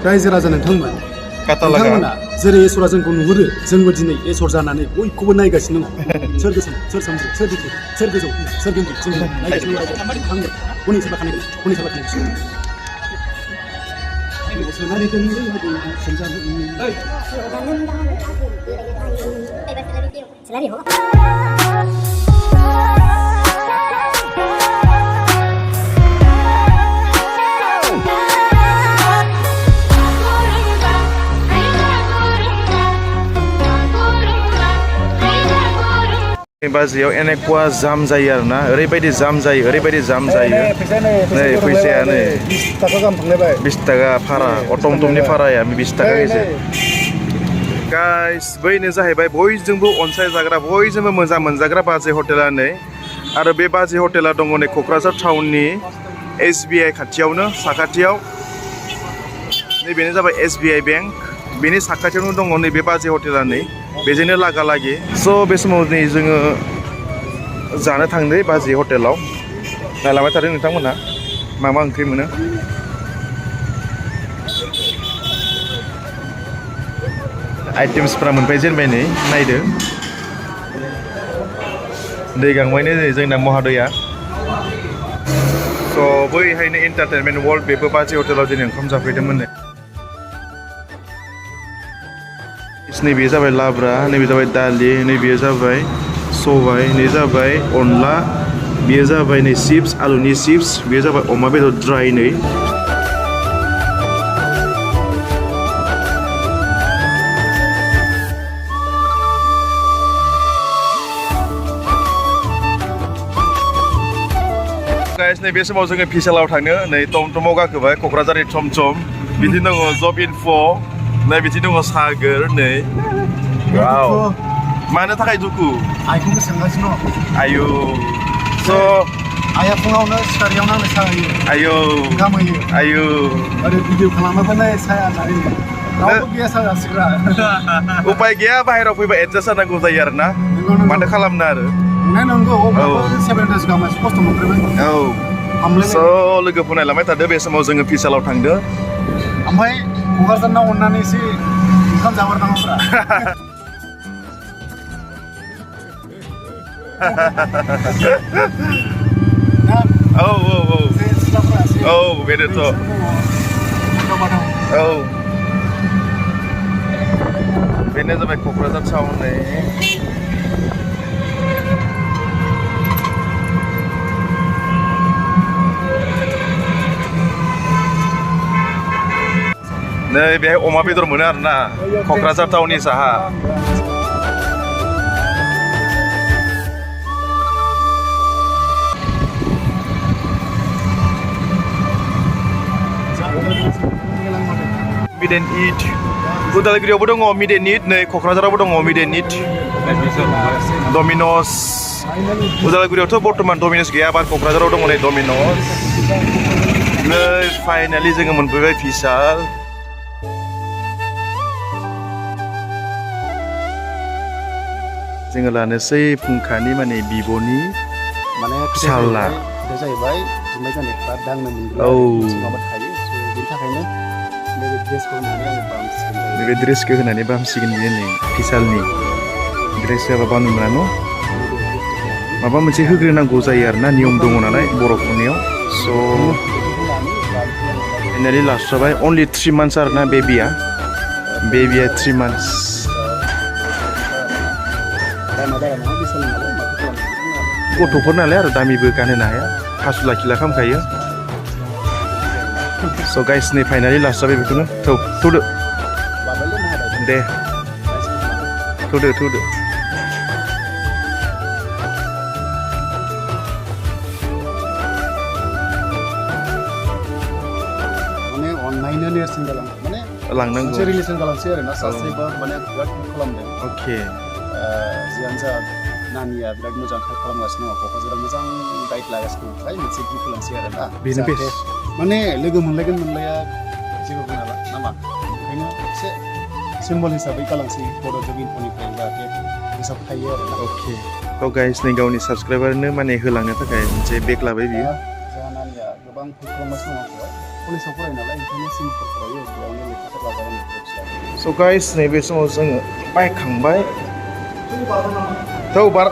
रायजो राजा नोंथांमोन कातालागा जेरै इसोरा जोंखौ नुहुरो जोंबो दिनै इसोर जानानै बयखौबो नायगासिनो दङ सोर गोसोम सोर सामजु सोर दुखु सोर गोजौ सोर गिन्थि जों नायगासिनो दङ आंनो हनै सोरबा खानाय हनै सोरबा खानाय बाजियाव एनेकुवा जाम जायो आरोना ओरैबायदि जाम जायो नै फैसाया नै 20 थाखा गाहाम थांलायबाय 20 थाखा भारा अटमटमनि भाराया 20 थाखा गेजेर गाइस बैनो जाहैबाय बयजोंबो अनसायजाग्रा बयजोंबो मोजां मोनजाग्रा बाजै हटेला नै आरो बे बाजै हटेला दङ नै क'क्राझार टाउननि SBI खाथियावनो साखाथियाव नैबेनो जाबाय SBI बेंक बेनि साखाथियावनो दङ नै बे बाजै हटेला नै बेजोंनो लागा लागि स' बे समाव नै जोङो जानो थांदों बाजै हटेलाव नायलांबाय थादों नोंथांमोनहा मा मा ओंख्रि मोनो आइटेम्सफ्रा मोनफैजेनबाय नै नायदो दै गांबायनो नै जोंना महादया स' बैहायनो एन्टारटेनमेन्ट वर्ल्ड बेबो बाजै हटेलाव दिनै ओंखाम जाफैदोंमोन नै नैबे जाबाय लाब्रा नैबे जाबाय दालि नैबे जाबाय सबाय नै जाबाय अनला बेयो जाबाय नै चिप्स आलुनि चिप्स बेयो जाबाय अमा बेदर ड्राय नै गाइस नै बे समाव जोङो भिसालाव थाङो नै टमटमाव गाखोबाय क'क्राझारनि टमटम बिदिनो दङ जब इनफ' नै बिदि दङ सागोर नै वाव मानो थाखाय दुखु आइखौ गोसोखांगासिनो दं आयु स' आइया फुङावनो सिखारियावनो आंनो साहा होयो आयु ओंखाम होयो आयु आरो भिडिअ खालामोबानो साहा जायो रावबो गैया साहा जासिग्रा उपाय गैया बाहेरायाव फैबा एडजास्ट जानांगौ जायो आरो ना माथो खालामनो आरो नंगौ अब्लाबो 7 days गाहाम एसे खस्थ' मोनफैबाय औ स' लोगोफोर नायलांबाय थादो बे समाव जोङो भिसालाव थांदो ओमफ्राय क'क्राझारनाव अननानै एसे ओंखाम जाहरनांगौफ्रा औ बेनोथ' औ बेनो जाबाय क'क्राझार टाउन नै नै बेहाय अमा बेदर मोनो आरोना क'क्राझार टाउननि साहा मिड एन्ड इट उदालगुरियावबो दङ मिड एन्ड इट नै क'क्राझारावबो दङ मिड एन्ड इट डमिनस उदालगुरियावथ' बर्थमान डमिनस गैया बार क'क्राझाराव दङ नै डमिनस नै फाइनालि जोङो मोनफैबाय भिसाल जोङो लानोसै फुंखानि माने बिब'नि माने फिसाला जाहैबाय जुमाय जानायफ्रा दांनो मोनग्रा माबा थायो बेनि थाखायनो नैबे ड्रेसखौ होनानै आङो बामसिगोन नैबे ड्रेसखौ होनानै बामसिगोन बियो नै भिसालनि ड्रेस होआबा बामनो मोना न' माबा मोनसे होग्रोनांगौ जायो आरोना नियम दङ नालाय बर'फोरनियाव स' फाइनालि लास्ट जाबाय अनलि 3 months आरोना बेबिया 3 months गथ'फोर नालाय आरो दामिबो गानहोनो हाया हासुला खिला खालामखायो स' गाइस नै फाइनालि लास्ट जाबाय बेखौनो थौदो दे थौदो माने अननायनो नेरसोन जालांबाय माने लांनांगौ मोनसे रिलेसन जालांसै आरोना सासेबा माने बिराद खालामदों अके जियानो जा नानिया बिराद मोजां खालामगासिनो दङ क'क्राझाराव मोजां गाइड लागासिनो दं ओमफ्राय मोनसे गिफ्ट होलांसै आरोना बेनो बेस्ट माने लोगो मोनलायगोन मोनलाया जेबो बुङाला नामा ओंखायनो एसे सिम्बल हिसाबै गालांसै बड'लेण्ड इनफ'निफ्राय जाहाथे गोसोआव थायो आरोना अके थ' गाइस नै गावनि साबसक्राइबारनो माने होलांनो थाखाय मोनसे बेग लाबाय बियो जोंहा नानिया गोबां खालामगासिनो दङ कलेजाव फरायो नालाय ओंखायनो सेमिस्टार फरायो बेयावनो लेखाफोर लाजागोन बक्सआ स' गाइस नैबे समाव जोङो बायखांबाय थौ बार